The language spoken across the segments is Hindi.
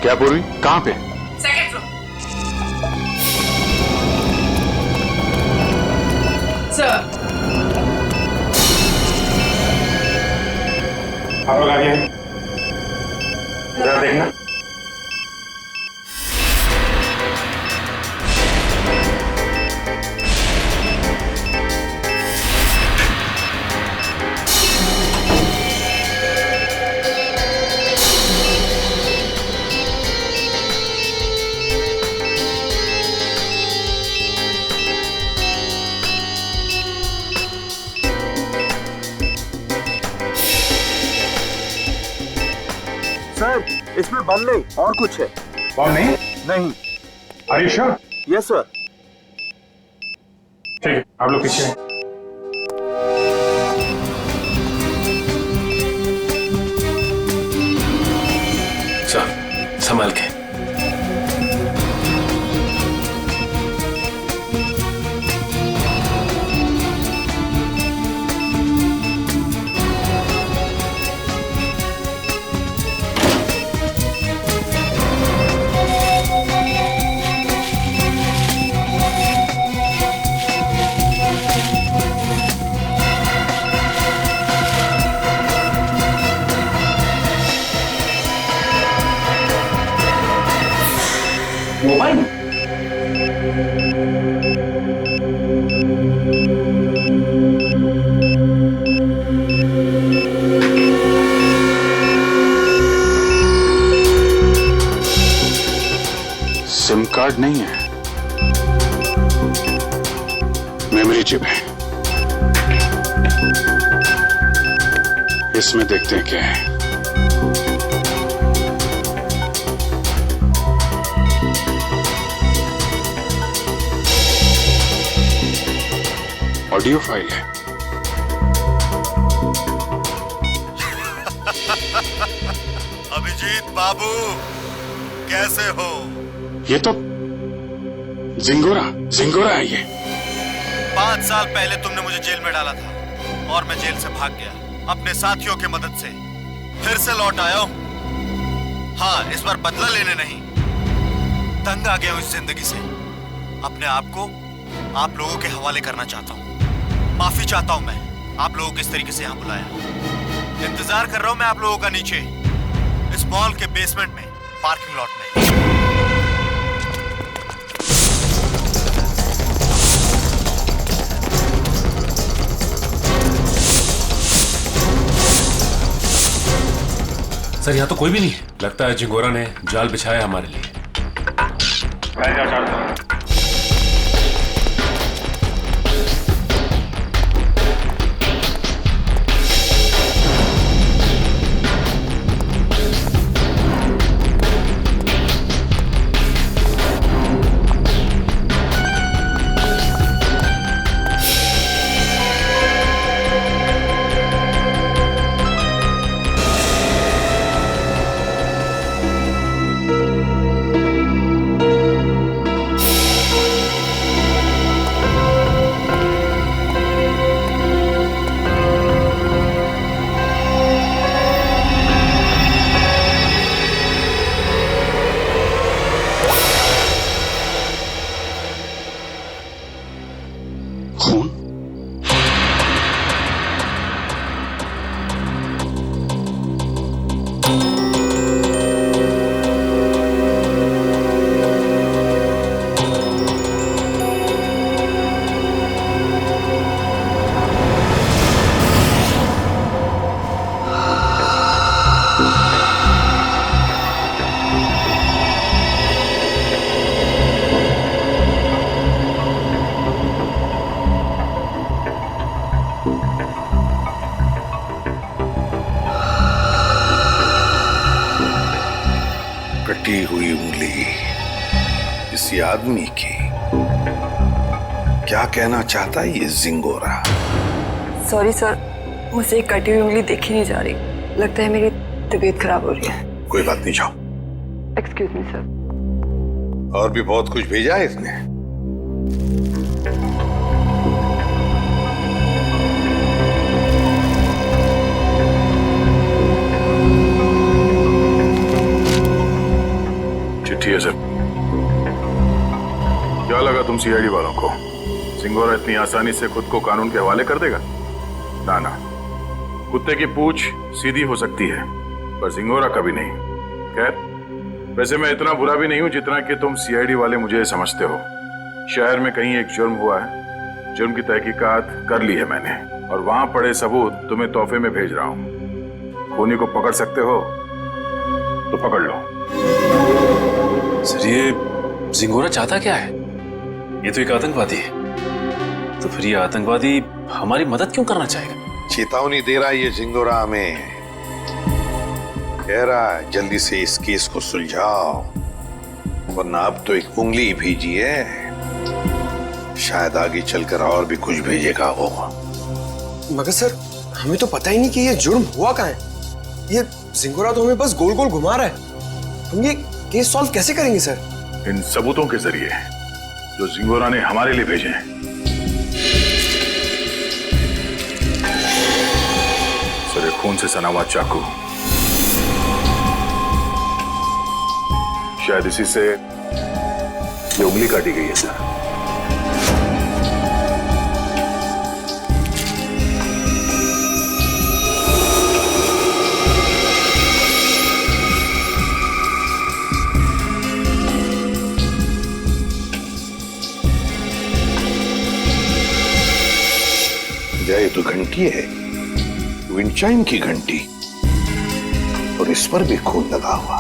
क्या पूर्वी, कहाँ पे? Second floor. सर आप लोग आगे जरा देखना। सर, इसमें बम नहीं और कुछ है। बम नहीं? नहीं। Are you sure? Yes sir. ठीक है, आप लोग पीछे हैं। सर, संभाल के। मोबाइल? सिम कार्ड नहीं है, मेमोरी चिप है। इसमें देखते हैं क्या है। ऑडियो फाइल है। अभिजीत बाबू, कैसे हो? ये तो जिंगोरा है ये। 5 साल पहले तुमने मुझे जेल में डाला था और मैं जेल से भाग गया अपने साथियों की मदद से। फिर से लौट आया हूं। हाँ, इस बार बदला लेने नहीं, तंग आ गया हूं इस जिंदगी से। अपने आप को आप लोगों के हवाले करना चाहता हूं। माफी चाहता हूं मैं, आप लोगों को इस तरीके से यहां बुलाया। इंतजार कर रहा हूं मैं आप लोगों का नीचे, इस मॉल के बेसमेंट में, पार्किंग लॉट में। सर, यहाँ तो कोई भी नहीं है। लगता है जिंगोरा ने जाल बिछाया हमारे लिए। मैं क्या चाहता हूँ? खून? कटी हुई उंगली किसी आदमी की। क्या कहना चाहता है ये जिंगोरा? सॉरी सर, मुझे एक कटी हुई उंगली देखी नहीं जा रही। लगता है मेरी तबीयत खराब हो रही है। कोई बात नहीं, जाओ। Excuse me sir. और भी बहुत कुछ भेजा है इसने। CA sir. क्या लगा तुम सीआईडी वालों को सिंगोरा इतनी आसानी से खुद को कानून के हवाले कर देगा? ना ना, कुत्ते की पूंछ सीधी हो सकती है पर सिंगोरा कभी नहीं। खैर, वैसे मैं इतना बुरा भी नहीं हूं जितना कि तुम सीआईडी वाले मुझे समझते हो। शहर में कहीं एक जुर्म हुआ है, जुर्म की तहकीकात कर ली है मैंने और वहां पड़े सबूत तुम्हें तोहफे में भेज रहा हूं। खूनी को पकड़ सकते हो तो पकड़ लो। सर, ये जिंगोरा चाहता क्या है? ये तो एक आतंकवादी है। तो फिर ये आतंकवादी हमारी मदद क्यों करना चाहेगा? चेतावनी दे रहा है ये जिंगोरा हमें, कह रहा है जल्दी से इस केस को सुलझाओ वरना अब तो एक उंगली भेजी है, शायद आगे चलकर और भी कुछ भेजेगा वो। मगर सर, हमें तो पता ही नहीं कि ये जुर्म हुआ कहाँ है। ये जिंगोरा तो हमें बस गोल गोल घुमा रहा है। हम ये केस सॉल्व कैसे करेंगे सर? इन सबूतों के जरिए जो जिंगोरा ने हमारे लिए भेजे हैं। सर, एक खून से सना हुआ चाकू, शायद इसी से ये उंगली काटी गई है सर। ये तो घंटी है, विंड चाइम की घंटी, और इस पर भी खून लगा हुआ।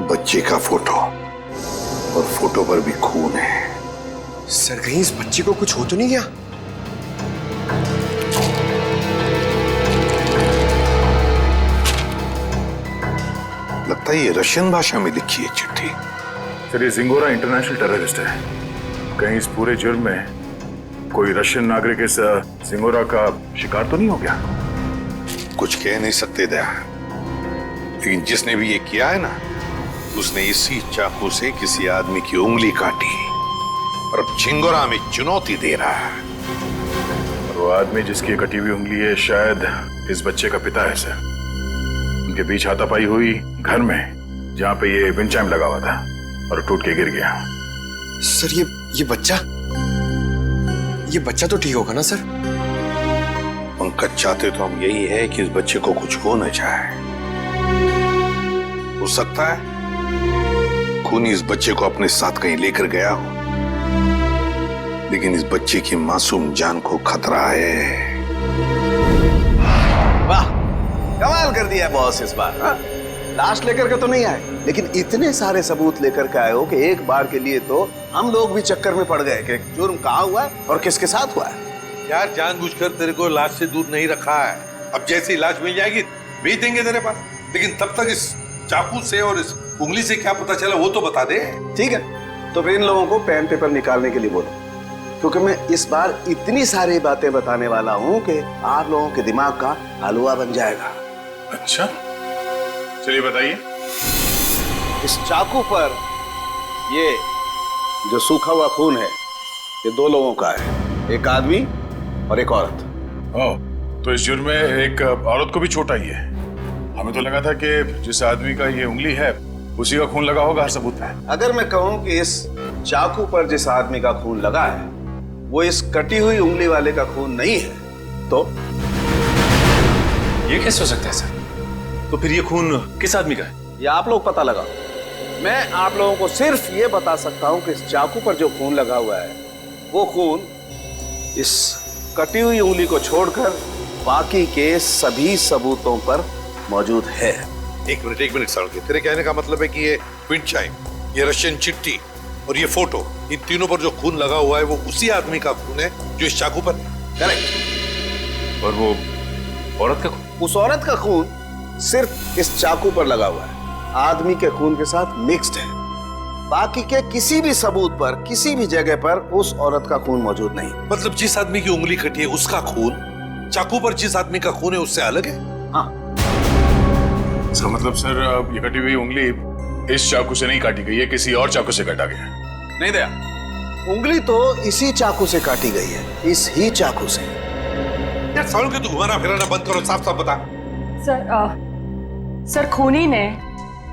बच्चे का फोटो, और फोटो पर भी खून है। सर, कहीं इस बच्चे को कुछ हो तो नहीं गया? लगता है ये रशियन भाषा में लिखी है चिट्ठी। सर, ये जिंगोरा इंटरनेशनल टेररिस्ट है। कहीं इस पूरे जुर्म में कोई रशियन नागरिक इस जिंगोरा का शिकार तो नहीं हो गया? कुछ कह नहीं सकते दया, लेकिन जिसने भी ये किया है ना, उसने इसी चाकू से किसी आदमी की उंगली काटी और अब जिंगोरा में चुनौती दे रहा है। और वो आदमी जिसकी कटी हुई उंगली है शायद इस बच्चे का पिता है सर। उनके बीच हाथापाई हुई घर में जहां पे ये विंड चाइम लगा हुआ था और टूट के गिर गया। सर, ये बच्चा तो ठीक होगा ना सर? पंकज, चाहते तो हम यही है कि इस बच्चे को कुछ हो न जाए। हो सकता है खूनी इस बच्चे को अपने साथ कहीं लेकर गया हो, लेकिन इस बच्चे की मासूम जान को खतरा है। वाह, कमाल कर दिया बॉस इस बार। लाश लेकर के तो नहीं आए, लेकिन इतने सारे सबूत लेकर के आए हो कि एक बार के लिए तो हम लोग भी चक्कर में पड़ गए कि जुर्म कहाँ हुआ है और किसके साथ हुआ है। यार, जानबूझकर तेरे को लाश से दूर नहीं रखा है। अब जैसे ही लाश मिल जाएगी भेज देंगे तेरे पास, लेकिन तब तक इस चाकू से और इस उंगली से क्या पता चला वो तो बता दे। ठीक है, तो फिर इन लोगों को पेन पेपर निकालने के लिए बोलो, क्योंकि मैं इस बार इतनी सारी बातें बताने वाला हूँ कि आप लोगों के दिमाग का हलवा बन जाएगा। अच्छा, चलिए बताइए। इस चाकू पर ये जो सूखा हुआ खून है, ये दो लोगों का है, एक आदमी और एक औरत। ओह, तो इस जुर्म में एक औरत को भी छोटा ही है। हमें तो लगा था कि जिस आदमी का ये उंगली है उसी का खून लगा होगा हर सबूत में। अगर मैं कहूं कि इस चाकू पर जिस आदमी का खून लगा है वो इस कटी हुई उंगली वाले का खून नहीं है, तो ये कैसे हो सकता है सर? तो फिर ये खून किस आदमी का है? ये आप लोग पता लगाओ। मैं आप लोगों को सिर्फ ये बता सकता हूं कि इस चाकू पर जो खून लगा हुआ है वो खून इस कटी हुई उंगली को छोड़कर बाकी के सभी सबूतों पर मौजूद है। एक मिनट सड़के, तेरे कहने का मतलब है कि ये विंड चाइम, ये रशियन चिट्ठी और ये फोटो, इन तीनों पर जो खून लगा हुआ है वो उसी आदमी का खून है जो इस चाकू पर है। करेक्ट। और वो औरत का खून? उस औरत का खून सिर्फ इस चाकू पर लगा हुआ है, आदमी के खून के साथ मिक्स्ड है। बाकी के किसी भी सबूत पर किसी भी जगह पर उस औरत का खून मौजूद नहीं। मतलब जिस आदमी की उंगली कटी है उसका खून चाकू पर जिस आदमी का खून है उससे अलग है। हाँ, इसका मतलब सर ये कटी हुई उंगली इस चाकू से नहीं काटी गई है, किसी और चाकू से काटा गया। नहीं दया, उंगली तो इसी चाकू से काटी गई है, इस ही चाकू से। यार सालों के तू घुमाना फिराना बंद करो, साफ साफ बता। सर खूनी ने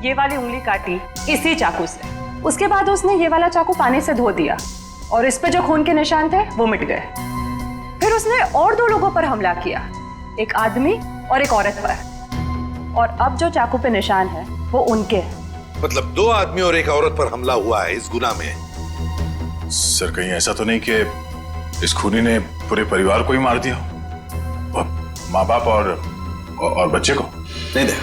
ये वाली उंगली काटी इसी चाकू से। उसके बाद उसने ये वाला चाकू पानी से धो दिया और इस पे जो खून के निशान थे वो मिट गए। फिर उसने और 2 लोगों पर हमला किया, एक आदमी और एक औरत पर। और अब जो चाकू पे निशान है वो उनके हैं। मतलब 2 आदमी और एक औरत पर हमला हुआ है इस गुनाह में। सर कहीं ऐसा तो नहीं कि इस खूनी ने पूरे परिवार को ही मार दिया, माँ बाप और बच्चे को? नहीं दया,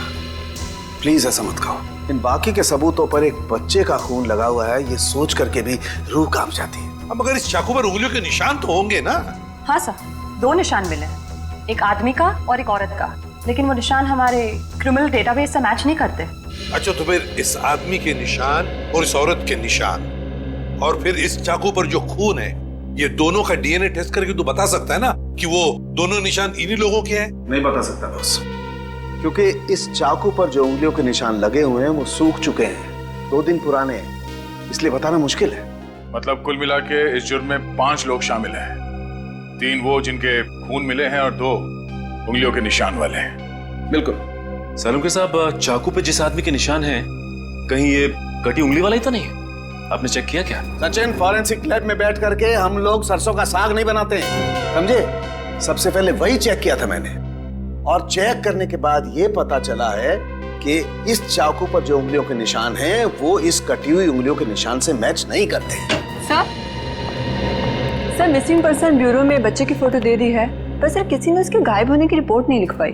प्लीज ऐसा मत कहो। इन बाकी के सबूतों पर एक बच्चे का खून लगा हुआ है, ये सोच करके भी रूह कांप जाती है। अब मगर इस चाकू पर उंगलियों के निशान तो होंगे ना? हाँ सर, 2 निशान मिले हैं, एक आदमी का और एक औरत का, लेकिन वो निशान हमारे क्रिमिनल डेटाबेस से मैच नहीं करते। अच्छा, तो फिर इस आदमी के निशान और इस औरत के निशान और फिर इस चाकू पर जो खून है, ये दोनों का डीएनए टेस्ट करके तू बता सकता है ना कि वो दोनों निशान इन्हीं लोगों के हैं? नहीं बता सकता बॉस, क्योंकि इस चाकू पर जो उंगलियों के निशान लगे हुए हैं वो सूख चुके हैं, 2 दिन पुराने हैं, इसलिए बताना मुश्किल है। मतलब कुल मिला के इस जुर्म में 5 लोग शामिल हैं, 3 वो जिनके खून मिले हैं और 2 उंगलियों के निशान वाले हैं। बिल्कुल। सालुंके साहब, चाकू पे जिस आदमी के निशान हैं, कहीं ये कटी उंगली वाला ही तो नहीं? आपने चेक किया क्या? सचिन, फॉरेंसिक लैब में बैठ करके हम लोग सरसों का साग नहीं बनाते हैं, समझे? सबसे पहले वही चेक किया था मैंने, और चेक करने के बाद ये पता चला है कि इस चाकू पर जो उंगलियों के निशान हैं वो इस कटी हुई उंगलियों के निशान से मैच नहीं करते। सर मिसिंग पर्सन ब्यूरो में बच्चे की फोटो दे दी है, पर सर किसी ने उसके गायब होने की रिपोर्ट नहीं लिखवाई।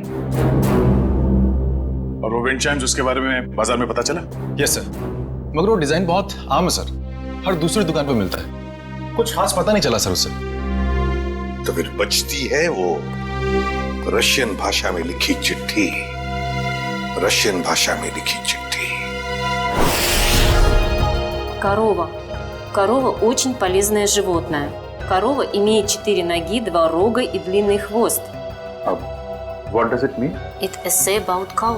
और वो विंड चाइम्स, उसके बारे में बाजार में पता चला? यस सर, मगर वो डिजाइन बहुत आम है सर, हर दूसरी दुकान पर मिलता है, कुछ खास पता नहीं चला सर उससे। तो फिर बचती है वो रशियन भाषा में लिखी चिट्ठी, रशियन भाषा में लिखी चिट्ठी। Корова очень полезное животное. Корова имеет 4 ноги, 2 рога и длинный хвост. What does it mean? It essay about cow.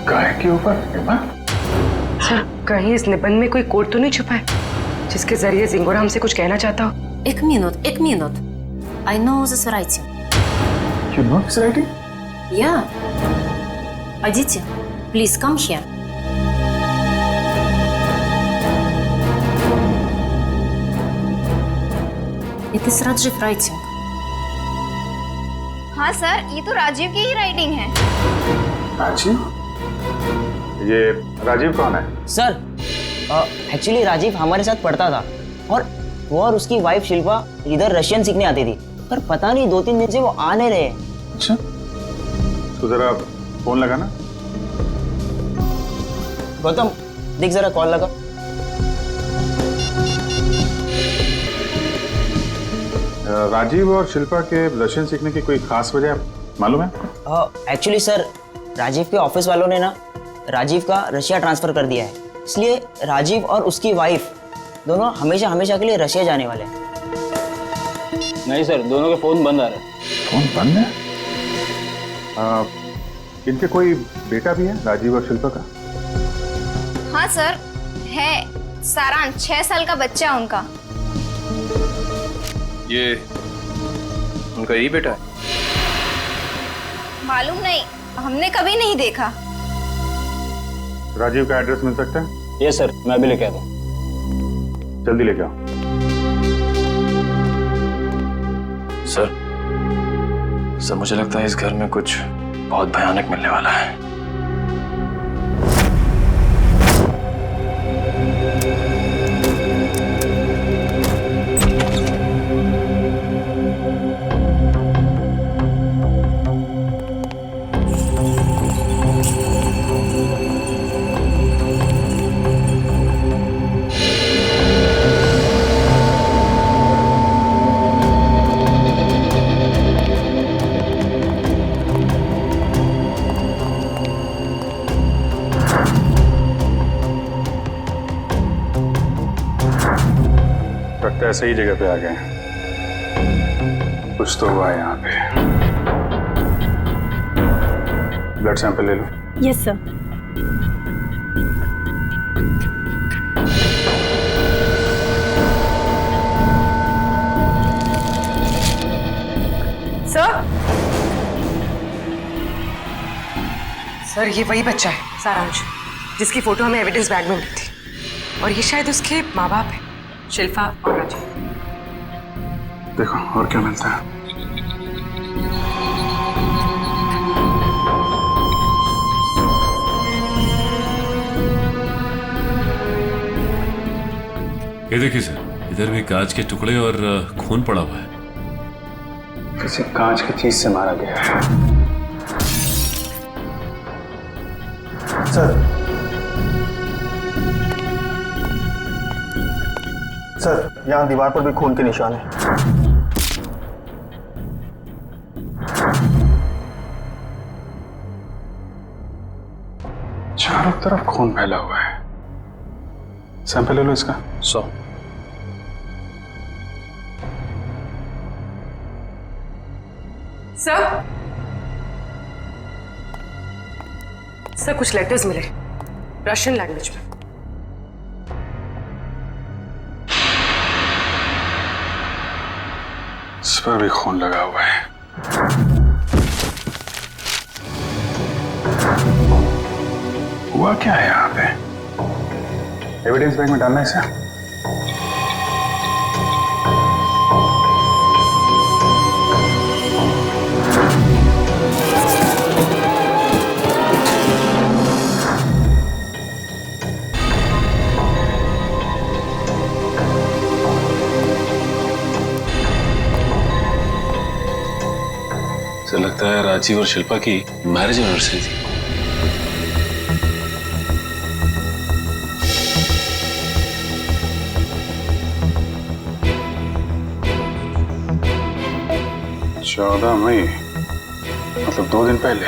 गाय के ऊपर? सर कहीं इस निबंध में कोई कोड तो नहीं छुपा है जिसके जरिए जिंगोरा हमसे कुछ कहना चाहता हो? एक minute. I know this writing. You know this writing? Yeah. Aditya, please come here. It is Rajiv writing. हाँ सर, ये तो राजीव की ही राइटिंग है। राजीव? ये राजीव कौन है? सर एक्चुअली राजीव हमारे साथ पढ़ता था, और वो और उसकी वाइफ शिल्पा इधर रशियन सीखने आती थी, पर पता नहीं 2-3 दिन से वो आ नहीं रहे। अच्छा, तो जरा फोन लगाना। गौतम देख जरा, कॉल लगा। राजीव और शिल्पा के रशियन सीखने की कोई खास वजह मालूम है? एक्चुअली सर, राजीव के ऑफिस वालों ने ना राजीव का रशिया ट्रांसफर कर दिया है, इसलिए राजीव और उसकी वाइफ दोनों हमेशा हमेशा के लिए रशिया जाने वाले हैं। नहीं सर, दोनों के फोन बंद आ रहे हैं। फोन बंद है? इनके कोई बेटा भी है, राजीव और शिल्पा का? हाँ सर है, सारांश 6 साल का बच्चा है उनका। ये उनका यही बेटा है? मालूम नहीं, हमने कभी नहीं देखा। राजीव का एड्रेस मिल सकता है? यस सर, मैं अभी लेके आता हूँ। जल्दी लेके आओ। सर मुझे लगता है इस घर में कुछ बहुत भयानक मिलने वाला है। लगता है सही जगह पे आ गए। कुछ तो हुआ है यहाँ पे। ब्लड सैंपल ले लो। Yes sir. सर ये वही बच्चा है सारांश, जिसकी फोटो हमें एविडेंस बैग में मिली थी, और ये शायद उसके माँ बाप है, शिल्पा और राजीव। देखो और क्या मिलता है। ये देखिए सर, इधर भी कांच के टुकड़े और खून पड़ा हुआ है। किसी कांच की चीज से मारा गया है। सर यहाँ दीवार पर भी खून के निशान है। चारों तरफ खून फैला हुआ है। सैंपल ले लो इसका। 100। सर कुछ लेटर्स मिले रशियन लैंग्वेज में। इस पर भी खून लगा हुआ है। हुआ क्या है यहाँ पे? एविडेंस बैग में डालना है इसे। सर लगता है राजीव और शिल्पा की मैरिज एनिवर्सरी थी। चौदह मई, मतलब 2 दिन पहले।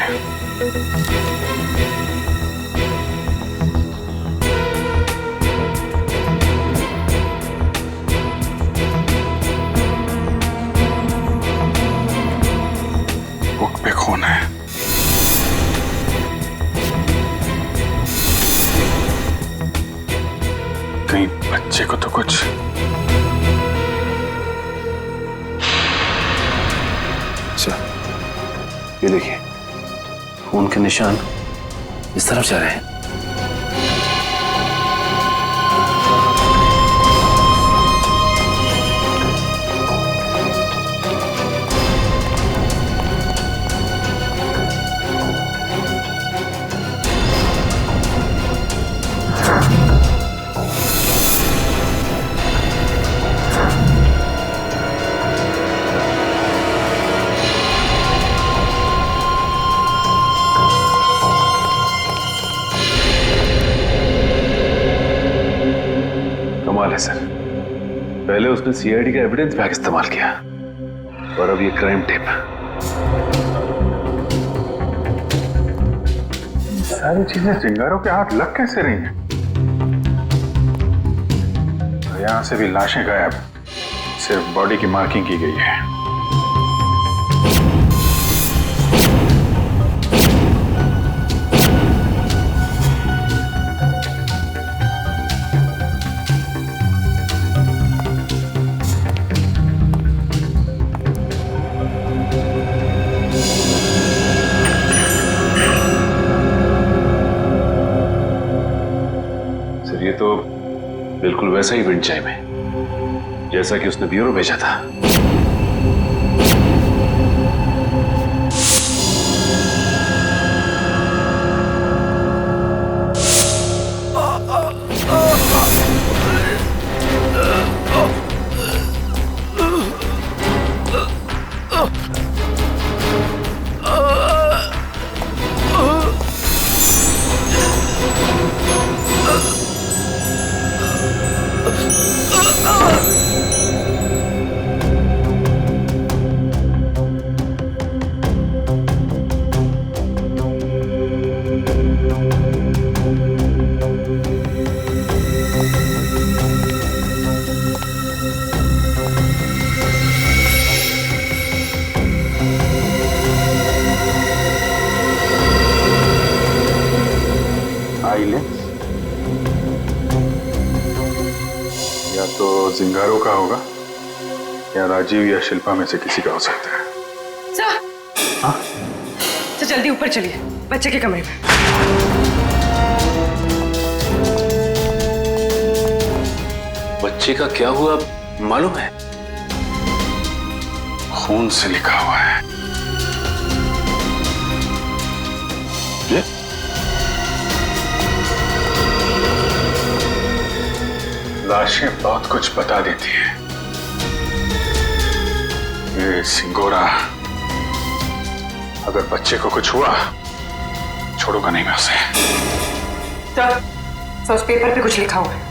बुक पे खून है। कहीं बच्चे को तो कुछ। ये देखिए, खून के निशान इस तरफ जा रहे हैं। कमाल है सर, पहले उसने सीआईडी का एविडेंस बैग इस्तेमाल किया और अब ये क्राइम टेप। सारी चीजें जिंगारों के हाथ लग कैसे रही हैं? यहां से भी लाशें गायब, सिर्फ बॉडी की मार्किंग की गई है। ये तो बिल्कुल वैसा ही विंड चाइम है जैसा कि उसने ब्यूरो भेजा था। या तो जिंगारो का होगा या राजीव या शिल्पा में से किसी का हो सकता है। सर जल्दी ऊपर चलिए। बच्चे के कमरे में। बच्चे का क्या हुआ मालूम है? खून से लिखा हुआ है। ये? लाशें बहुत कुछ बता देती है। ये सिंगोरा अगर बच्चे को कुछ हुआ छोड़ूंगा नहीं मैं उसे। तो उस पेपर पे कुछ लिखा हुआ है।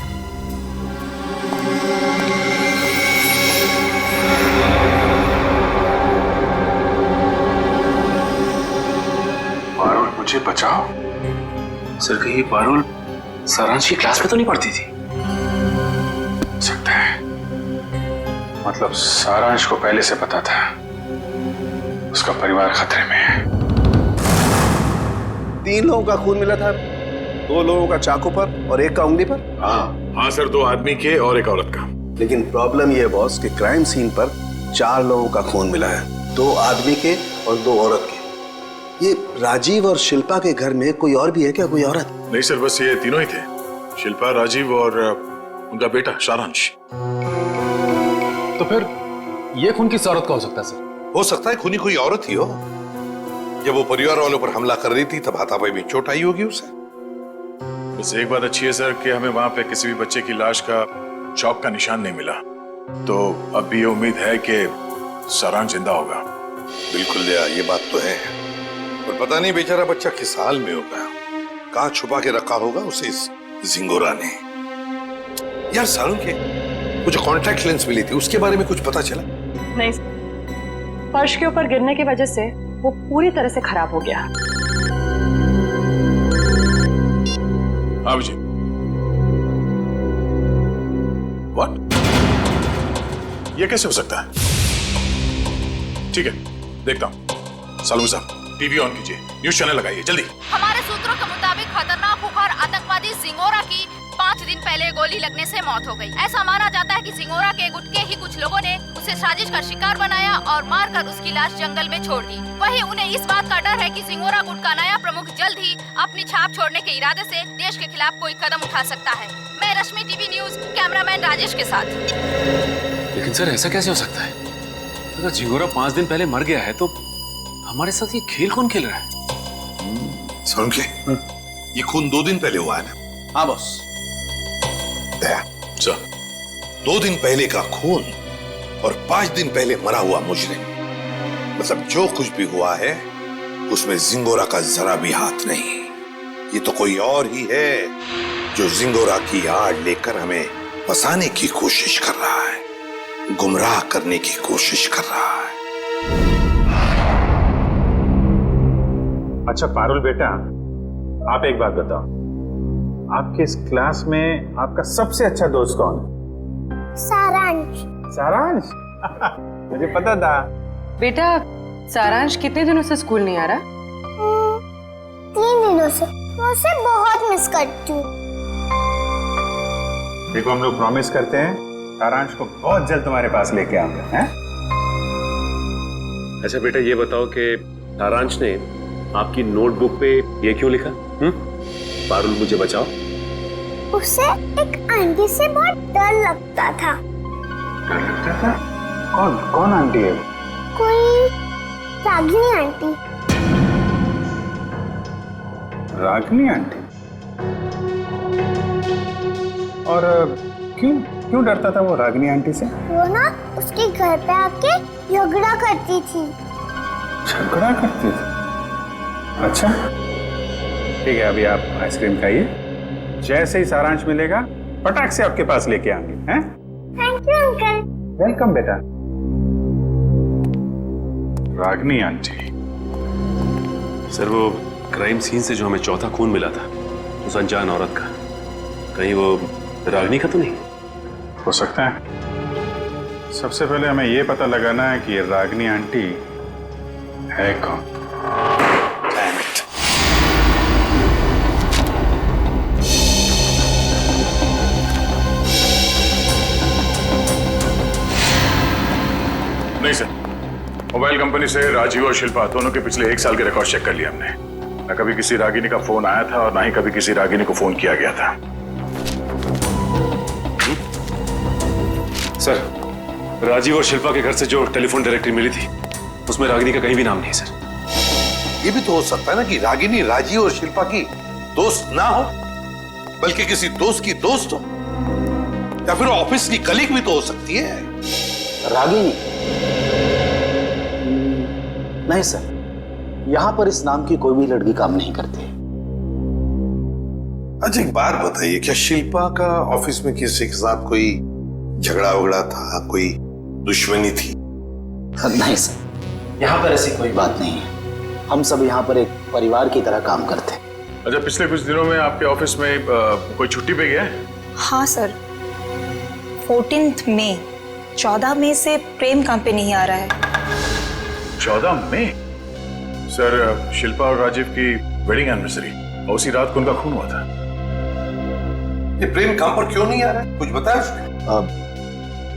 पारुल मुझे बचाओ। सर कहीं पारुल सारांश की क्लास में तो नहीं पढ़ती थी? सकता है, मतलब सारांश को पहले से पता था उसका परिवार खतरे में है। 3 लोगों का खून मिला था, 2 लोगों का चाकू पर और 1 का उंगली पर। हाँ सर, 2 आदमी के और 1 औरत का। लेकिन प्रॉब्लम यह है बॉस कि क्राइम सीन पर 4 लोगों का खून मिला है, 2 आदमी के और 2 औरत के। ये राजीव और शिल्पा के घर में कोई और भी है क्या, कोई औरत? नहीं सर, बस ये तीनों ही थे, शिल्पा, राजीव और उनका बेटा सारांश। तो फिर ये खून किस औरत का हो सकता है सर? हो सकता है खूनी कोई औरत ही हो। जब वो परिवार वालों पर हमला कर रही थी तब हाथापाई में चोट आई होगी उसे। बस एक बात अच्छी है सर कि हमें वहां पे किसी भी बच्चे की लाश का चौक का निशान नहीं मिला, तो अब भी ये उम्मीद है कि सारांश जिंदा होगा। बिल्कुल दया, ये बात तो है, पर पता नहीं बेचारा बच्चा किस हाल में होगा, कहाँ छुपा के रखा होगा उसे इस जिंगोरा ने। यार सारुण के वो जो कॉन्टैक्ट लेंस मिली थी उसके बारे में कुछ पता चला? नहीं, फर्श के ऊपर गिरने की वजह से वो पूरी तरह से खराब हो गया। हाँ जी। व्हाट? ये कैसे हो सकता है? ठीक है, देखता हूं। सालू साहब, टीवी ऑन कीजिए, न्यूज चैनल लगाइए जल्दी। हमारे सूत्रों के मुताबिक खतरनाक खुखार आतंकवादी जिंगोरा की 5 दिन पहले गोली लगने से मौत हो गई। ऐसा माना जाता है कि जिंगोरा के गुट के ही कुछ लोगों ने उसे साजिश का शिकार बनाया और मारकर उसकी लाश जंगल में छोड़ दी। वहीं उन्हें इस बात का डर है कि जिंगोरा गुट का नया प्रमुख जल्द ही अपनी छाप छोड़ने के इरादे से देश के खिलाफ कोई कदम उठा सकता है। मैं रश्मि, टीवी न्यूज, कैमरामैन राजेश के साथ। लेकिन सर ऐसा कैसे हो सकता है? अगर जिंगोरा 5 दिन पहले मर गया है तो हमारे साथ ये खेल कौन खेल रहा है? सारुण के ये खून 2 दिन पहले हुआ है ना? हाँ बॉस। दया सर, 2 दिन पहले का खून और 5 दिन पहले मरा हुआ मुजरिम, मतलब जो कुछ भी हुआ है उसमें जिंगोरा का जरा भी हाथ नहीं। ये तो कोई और ही है जो जिंगोरा की आड़ लेकर हमें फंसाने की कोशिश कर रहा है, गुमराह करने की कोशिश कर रहा है। अच्छा पारुल बेटा, आप एक बात बताओ, आपके इस क्लास में आपका सबसे अच्छा दोस्त कौन है? सारांश। सारांश? मुझे पता था। बेटा, सारांश कितने दिनों से स्कूल नहीं आ रहा? 3 दिनों से। मैं उसे बहुत मिस करती हूँ। देखो, हम लोग प्रॉमिस करते हैं सारांश को बहुत जल्द तुम्हारे पास लेके आएंगे, हैं? अच्छा बेटा, ये बताओ कि सारांश ने आपकी नोटबुक पे ये क्यों लिखा? पारुल मुझे बचाओ। उसे एक आंटी से बहुत डर लगता था। डर लगता था? कौन आंटी है? कोई रागिनी आंटी। रागिनी आंटी? और क्यों डरता था वो रागिनी आंटी से? वो ना उसके घर पे आके झगड़ा करती थी। झगड़ा करती थी? अच्छा ठीक है, अभी आप आइसक्रीम खाइए, जैसे ही सारांश मिलेगा फटाक से आपके पास लेके आएंगे, हैं? Thank you uncle. वेलकम बेटा। रागिनी आंटी। सर वो क्राइम सीन से जो हमें चौथा खून मिला था उस अनजान औरत का, कहीं वो रागिनी का तो नहीं? हो सकता है। सबसे पहले हमें यह पता लगाना है कि ये रागिनी आंटी है कौन। नहीं सर, मोबाइल कंपनी से राजीव और शिल्पा दोनों के पिछले 1 साल के रिकॉर्ड चेक कर लिया हमने। न कभी किसी रागिनी का फोन आया था और ना ही कभी किसी रागिनी को फोन किया गया था। सर, राजीव और शिल्पा के घर से जो टेलीफोन डायरेक्टरी मिली थी उसमें रागिनी का कहीं भी नाम नहीं है सर। ये भी तो हो सकता है ना कि रागिनी राजीव और शिल्पा की दोस्त ना हो, बल्कि किसी दोस्त की दोस्त हो, या फिर ऑफिस की कलीग भी तो हो सकती है। रागिनी? नहीं सर, यहां पर इस नाम की कोई भी लड़की काम नहीं करती। अच्छा एक बात बताइए, क्या शिल्पा का ऑफिस में किसी के साथ कोई झगड़ा वगड़ा था, कोई दुश्मनी थी? नहीं सर, यहाँ पर ऐसी कोई बात नहीं है। हम सब यहाँ पर एक परिवार की तरह काम करते हैं। अच्छा, पिछले कुछ दिनों में आपके ऑफिस में कोई छुट्टी पे गया है? हाँ सर, 14 मई 14 मई से प्रेम काम पे नहीं आ रहा है। 14 मई? सर, शिल्पा और राजीव की वेडिंग एनिवर्सरी और उसी रात को उनका खून हुआ था। ये प्रेम काम पर क्यों नहीं आ रहा है, कुछ बताया उसने?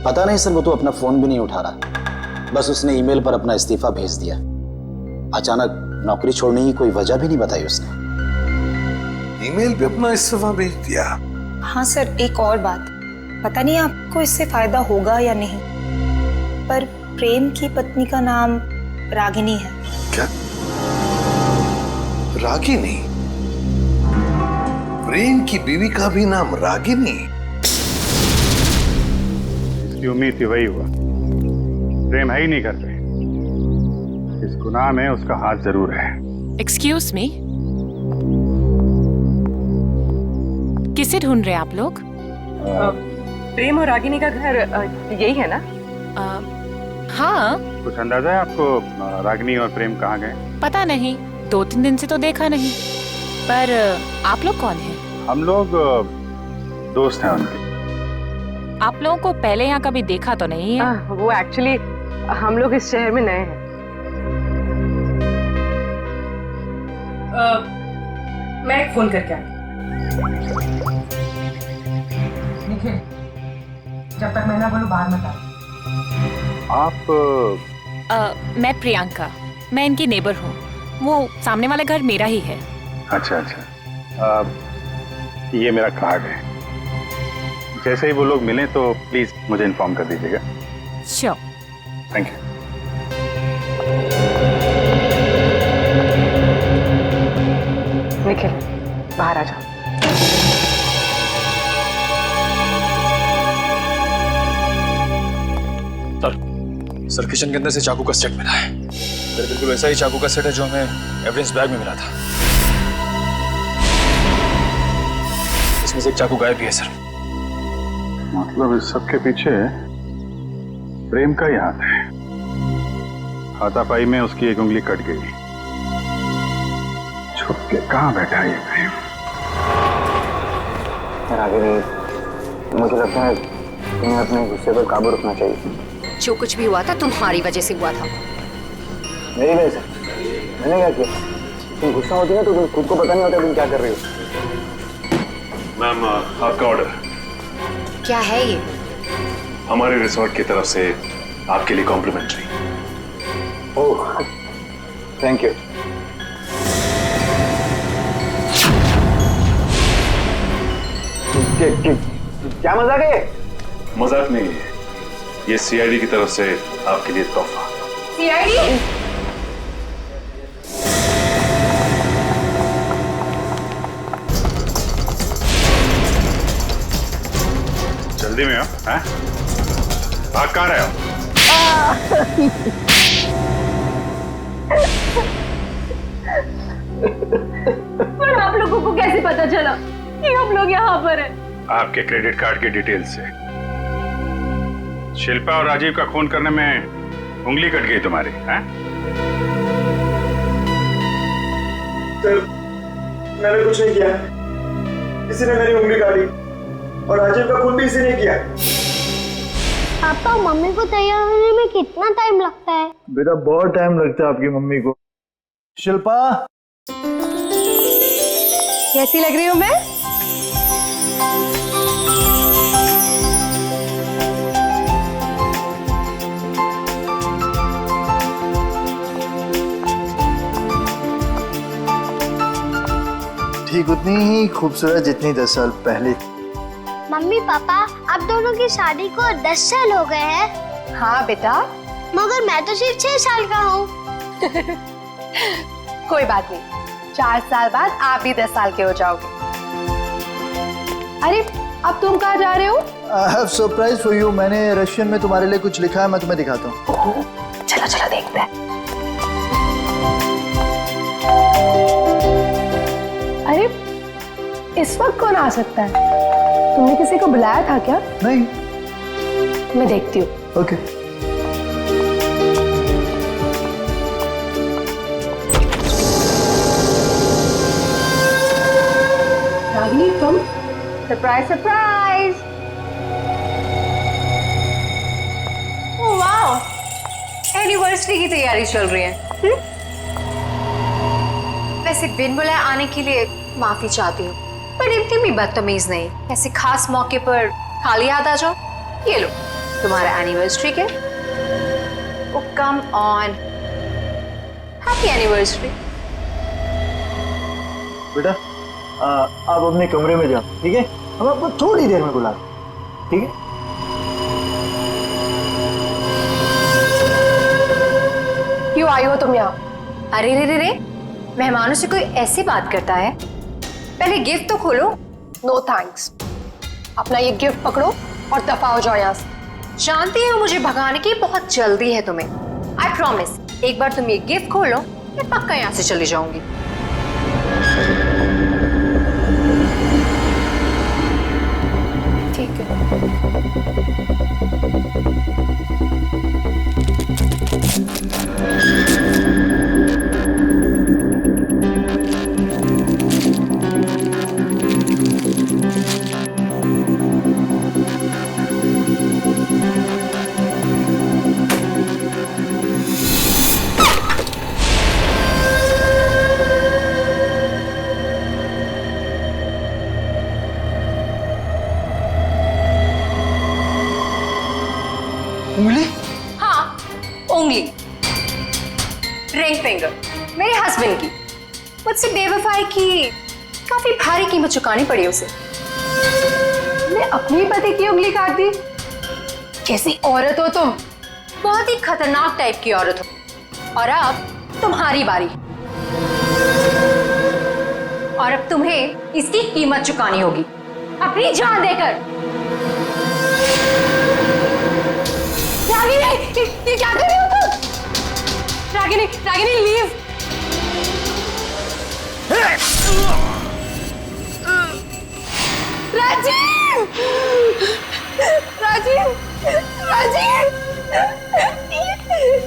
पता नहीं सर, वो तो अपना फोन भी नहीं उठा रहा। बस उसने ईमेल पर अपना इस्तीफा भेज दिया। अचानक नौकरी छोड़ने की कोई वजह भी नहीं बताई उसने। ईमेल पे अपना इस्तीफा भेज दिया? हाँ सर, एक और बात, पता नहीं आपको इससे फायदा होगा या नहीं, पर प्रेम की पत्नी का नाम रागिनी है। क्या? रागिनी? प्रेम की बीवी का भी नाम रागिनी? इसकी उम्मीद थी, वही हुआ। प्रेम है ही नहीं घर पे। इस गुनाह में उसका हाथ जरूर है। एक्सक्यूज मी, किसे ढूंढ रहे हैं आप लोग? प्रेम और रागिनी का घर यही है ना? हाँ। कुछ अंदाजा है आपको रागिनी और प्रेम कहाँ गए? पता नहीं, 2-3 दिन से तो देखा नहीं। पर आप लोग कौन हैं? हम लोग दोस्त हैं उनके। आप लोगों को पहले यहाँ कभी देखा तो नहीं है? वो एक्चुअली हम लोग इस शहर में नए हैं। मैं एक फोन करके आई। निखिल, जब तक मैं ना बोलूं बाहर मत आओ। आप? मैं प्रियंका, मैं इनकी नेबर हूँ। वो सामने वाला घर मेरा ही है। अच्छा अच्छा, ये मेरा कार्ड है। जैसे ही वो लोग मिलें तो प्लीज मुझे इन्फॉर्म कर दीजिएगा। श्योर। Thank you. निखिल, बाहर आ जाओ। सर, किचन के अंदर से चाकू का सेट मिला है। सर, बिल्कुल वैसा ही चाकू का सेट है जो हमें एविडेंस बैग में मिला था। इसमें से एक चाकू गायब भी है सर। मतलब इस सब के पीछे प्रेम का ही हाथ है। हाथापाई में उसकी एक उंगली कट गई। छुप के कहाँ बैठा है ये प्रेम? रागिनी, मुझे लगता है तुम्हें अपने गुस्से पर काबू रखना चाहिए। जो कुछ भी हुआ था तुम्हारी वजह से हुआ था। मेरी वजह से? मैंने क्या किया? तुम गुस्सा होती ना तो तुम खुद को पता नहीं होता तुम क्या कर रही हो। मैम, आपका ऑर्डर। क्या है ये? हमारे रिसोर्ट की तरफ से आपके लिए कॉम्प्लीमेंट्री। Oh, thank you. क्या मजाक है? मजाक नहीं है, ये सीआईडी की तरफ से आपके लिए तोहफा। सीआईडी? जल्दी में हो? हैं? भाग कहाँ रहे हो? पर आप लोगों को कैसे पता चला कि हम लोग यहाँ पर हैं? आपके क्रेडिट कार्ड की डिटेल से। शिल्पा और राजीव का खून करने में उंगली कट गई तुम्हारी, हैं? सर, मैंने कुछ नहीं किया। किसी ने मेरी उंगली काटी और राजीव का खून भी इसी ने किया। पापा, मम्मी को तैयार होने में कितना टाइम लगता है? बेटा, बहुत टाइम लगता है आपकी मम्मी को। शिल्पा, कैसी लग रही हूँ मैं? ठीक उतनी ही खूबसूरत जितनी 10 साल पहले थी। मम्मी पापा आप दोनों की शादी को 10 साल हो गए हैं। हाँ बेटा। मगर मैं तो सिर्फ 6 साल का हूँ। कोई बात नहीं, 4 साल बाद आप भी 10 साल के हो जाओगे। अरे अब तुम कहाँ जा रहे हो? I have surprise for you। मैंने रशियन में तुम्हारे लिए कुछ लिखा है, मैं तुम्हें दिखाता हूँ। चलो चलो देखते हैं। अरे इस वक्त कौन आ सकता है? तुमने किसी को बुलाया था क्या? नहीं। मैं देखती हूँ। ओके। रागिनी तुम? Surprise surprise. Oh wow, anniversary की तैयारी चल रही है। वैसे बिन बुलाए आने के लिए माफी चाहती हूँ, पर इतनी भी बदतमीज नहीं। ऐसे खास मौके पर खाली हाथ आ जाओ। ये लो तुम्हारा एनिवर्सरी के। ओ कम ऑन, हैप्पी एनिवर्सरी। बेटा आप अपने कमरे में जाओ, ठीक है? हम आपको थोड़ी देर में बुला रहे हैं, ठीक है? क्यों आई हो तुम यहाँ? अरे रे रे रे, मेहमानों से कोई ऐसी बात करता है? पहले गिफ्ट तो खोलो। नो थैंक्स, अपना ये गिफ्ट पकड़ो और दफा हो जाओ यहाँ से। जानती हो मुझे भगाने की बहुत जल्दी है तुम्हें। आई प्रॉमिस, एक बार तुम ये गिफ्ट खोलो मैं पक्का यहाँ से चली जाऊंगी। ठीक है। उंगली? हाँ, उंगली। रिंग फिंगर मेरे हस्बैंड की। मुझसे बेवफाई की काफी भारी कीमत चुकानी पड़ी उसे। मैं अपनी पति की उंगली काट दी। कैसी औरत हो तुम? बहुत ही खतरनाक टाइप की औरत हो। और अब तुम्हारी बारी। और अब तुम्हें इसकी कीमत चुकानी होगी, अपनी जान देकर। रागिनी, ये क्या कर रही हो तुम? रागिनी, रागिनी लीव। राजीव, राजीव, राजीव,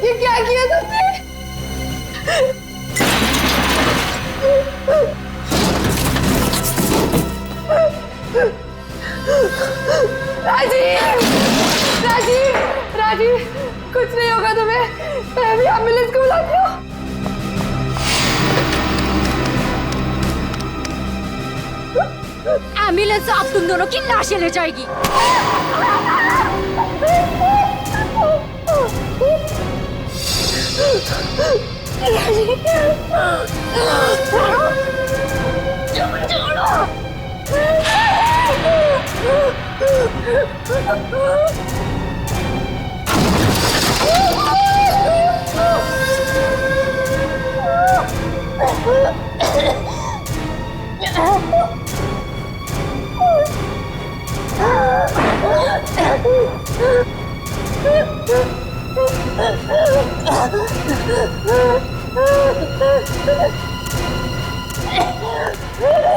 ये क्या किया तुमने? राजीव, राजीव, राजीव, कुछ नहीं होगा तुम्हें। मैं अभी एम्बुलेंस को बुलाती हूँ। एम्बुलेंस आप तुम दोनों की लाशें ले जाएगी।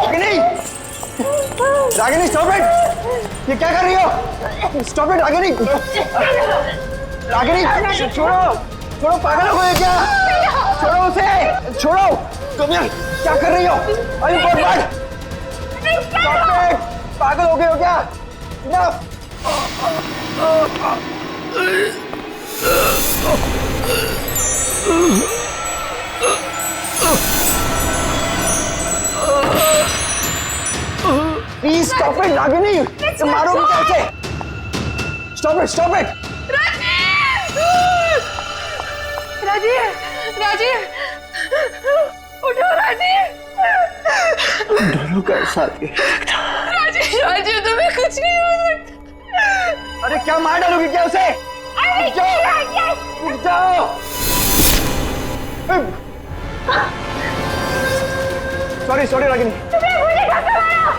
Ragini, Ragini stop it! ये क्या कर रही हो? Stop it Ragini! रागिनी छोड़ो, छोड़ो, पागल हो गए क्या? छोड़ो उसे, छोड़ो! तुम यार क्या कर रही हो? अरे बर्बाद! Stop it! पागल हो गए हो क्या? ना! Please stop it Ragini! तुम मारोगे कैसे? Stop it, stop it! Rajiv, Rajiv, उठो राजीव। दोनों का साथ नहीं राजीव राजीव तुम्हें कुछ नहीं हो सकता। अरे क्या मार डालोगी क्या उसे? रुक जाओ। Sorry sorry Ragini. तुम्हें मुझे धक्का मारा।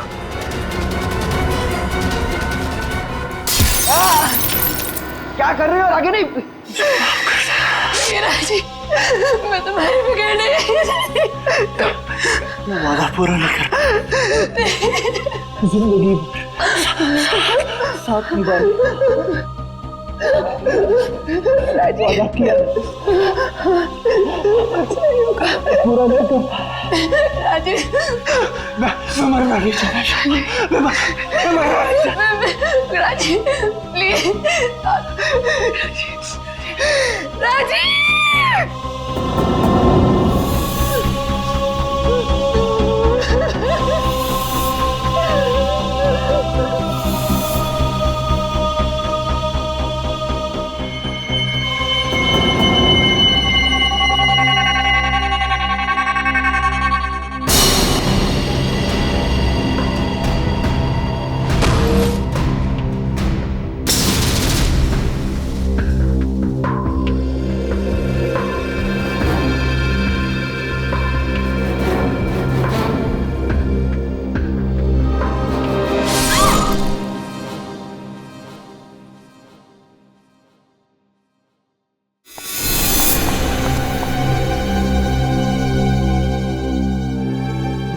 क्या कर रही हो रागिनी? राजीव मैं तुम्हारे बगैर नहीं। मैं वादा पूरा नहीं कर जिंदगी साथ निभाए वादा किया पूरा नहीं कर। राजीव मैं मरना नहीं चाहता। मैं मरना नहीं चाहता। Rajiv please Rajiv.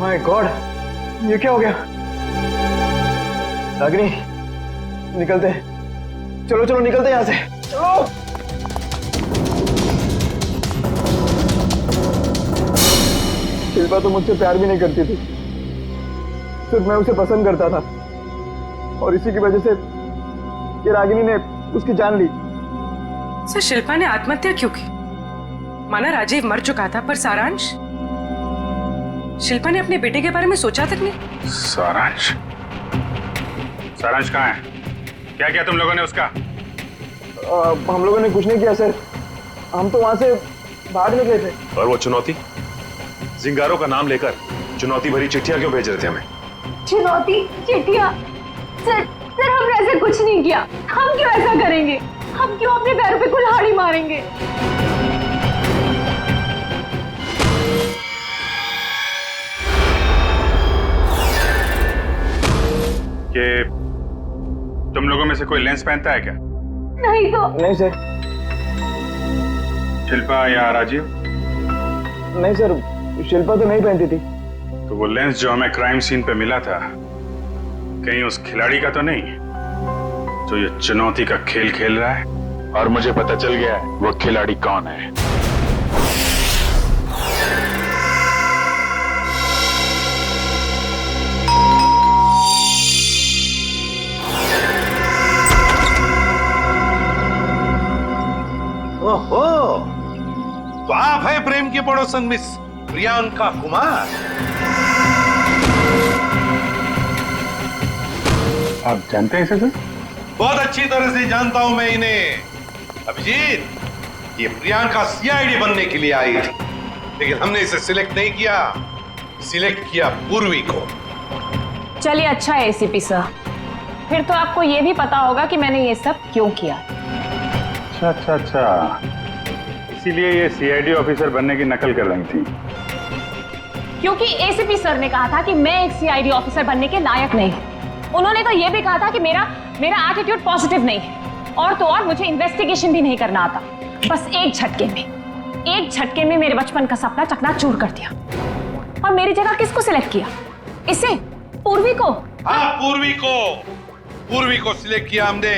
My god ये क्या हो गया? रागिनी निकलते हैं। चलो चलो निकलते हैं यहाँ से। चलो शिल्पा तो मुझसे प्यार भी नहीं करती थी, सिर्फ मैं उसे पसंद करता था और इसी की वजह से ये रागिनी ने उसकी जान ली। सर शिल्पा ने आत्महत्या क्यों की? माना राजीव मर चुका था, पर सारांश? शिल्पा ने अपने बेटे के बारे में सोचा तक नहीं। सारांश? सारांश कहाँ है? क्या किया तुम लोगों ने उसका? हम लोगों ने कुछ नहीं किया सर, हम तो वहां से भाग निकले थे। और वो चुनौती, जिंगारों का नाम लेकर चुनौती भरी चिट्ठियां क्यों भेज रहे थे हमें? चुनौती चिट्ठियां? सर सर हमने ऐसा कुछ नहीं किया। हम क्यों ऐसा करेंगे? हम क्यों अपने पैरों पे कुल्हाड़ी मारेंगे? कि तुम लोगों में से कोई लेंस पहनता है क्या? नहीं तो। नहीं सर। शिल्पा या राजीव? नहीं सर, शिल्पा तो नहीं पहनती थी। तो वो लेंस जो हमें क्राइम सीन पे मिला था, कहीं उस खिलाड़ी का तो नहीं जो ये चुनौती का खेल खेल रहा है? और मुझे पता चल गया है वो खिलाड़ी कौन है। ओहो, तो आप है प्रेम की पड़ोसन मिस प्रियंका कुमार। आप जानते हैं इसे सर? बहुत अच्छी तरह से जानता हूं मैं इन्हें। अभिजीत, ये प्रियंका सीआईडी बनने के लिए आई थी, लेकिन हमने इसे सिलेक्ट नहीं किया, सिलेक्ट किया पूर्वी को। चलिए अच्छा है एसीपी सर, फिर तो आपको ये भी पता होगा कि मैंने ये सब क्यों किया। अच्छा अच्छा अच्छा, इसीलिए ये सीआईडी ऑफिसर बनने की नकल कर रही थी। क्योंकि एसीपी सर ने कहा था कि मैं एक सीआईडी ऑफिसर बनने के लायक नहीं हूँ। उन्होंने तो ये भी कहा था कि मेरा एटीट्यूड पॉजिटिव नहीं है, और तो और मुझे इन्वेस्टिगेशन भी नहीं करना आता। बस एक झटके में मेरे बचपन का सपना चकनाचूर कर दिया। और मेरी जगह किसको सिलेक्ट किया? इसे? पूर्वी को? हाँ, पूर्वी को सिलेक्ट किया हमने,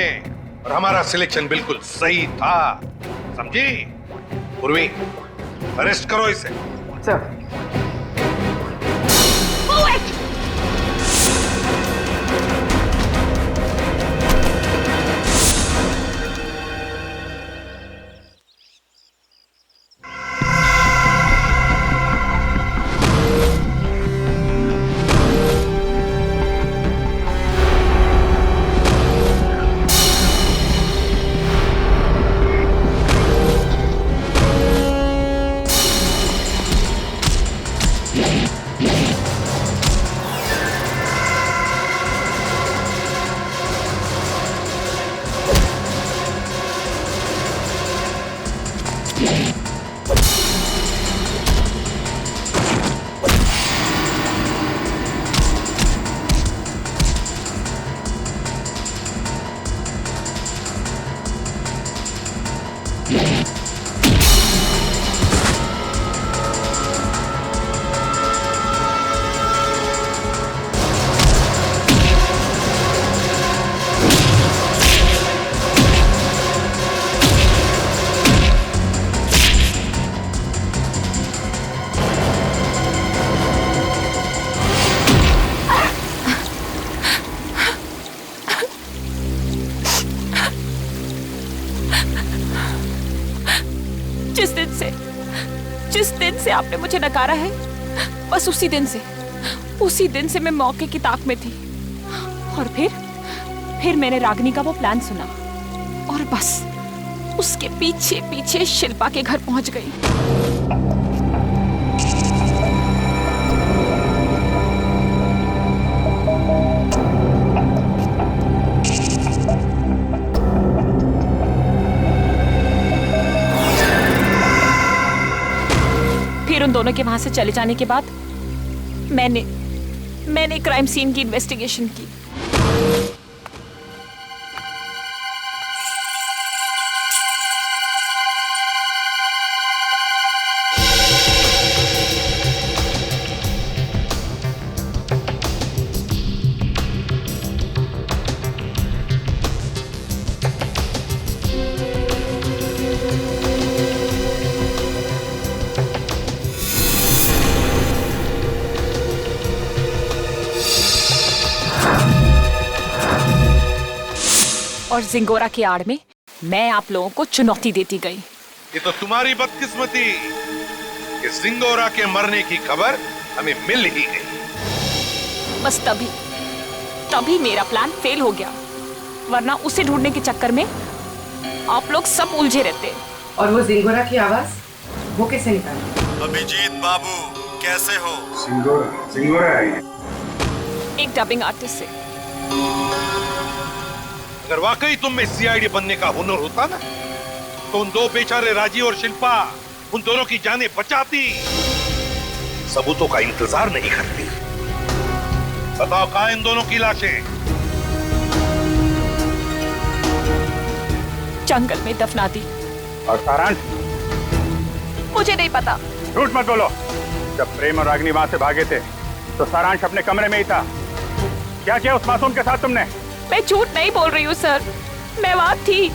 और हमारा सिलेक्शन बिल्कुल सही था, समझी? पूर्वी, अरेस्ट करो इसे। सर। से आपने मुझे नकारा है, बस उसी दिन से मैं मौके की ताक में थी। और फिर मैंने रागिनी का वो प्लान सुना और बस उसके पीछे पीछे शिल्पा के घर पहुंच गई। फिर उन दोनों के वहां से चले जाने के बाद मैंने क्राइम सीन की इन्वेस्टिगेशन की। और जिंगोरा की आड़ में मैं आप लोगों को चुनौती देती गई। ये तो तुम्हारी बदकिस्मती कि जिंगोरा के मरने की खबर हमें मिल ही गई। बस तभी मेरा प्लान फेल हो गया, वरना उसे ढूंढने के चक्कर में आप लोग सब उलझे रहते। और वो जिंगोरा की आवाज वो कैसे निकाली? अभिजीत बाबू कैसे हो? जिंगोरा है एक डबिंग आर्टिस्ट से। अगर वाकई तुम में सीआईडी बनने का हुनर होता ना, तो उन दो बेचारे राजीव और शिल्पा उन दोनों की जानें बचाती, सबूतों का इंतजार नहीं करती। बताओ कहां इन दोनों की लाशें? जंगल में दफना दी। और सारांश? मुझे नहीं पता। झूठ मत बोलो। जब प्रेम और रागिनी वहां से भागे थे तो सारांश अपने कमरे में ही था। क्या किया उस मासूम के साथ तुमने? मैं झूठ नहीं बोल रही हूँ सर, मैं वहां थी,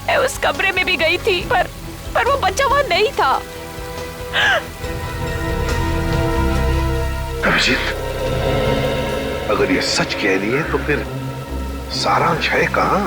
मैं उस कमरे में भी गई थी, पर वो बच्चा वहां नहीं था। अभिजीत, अगर ये सच कह रही है तो फिर सारांश है कहां?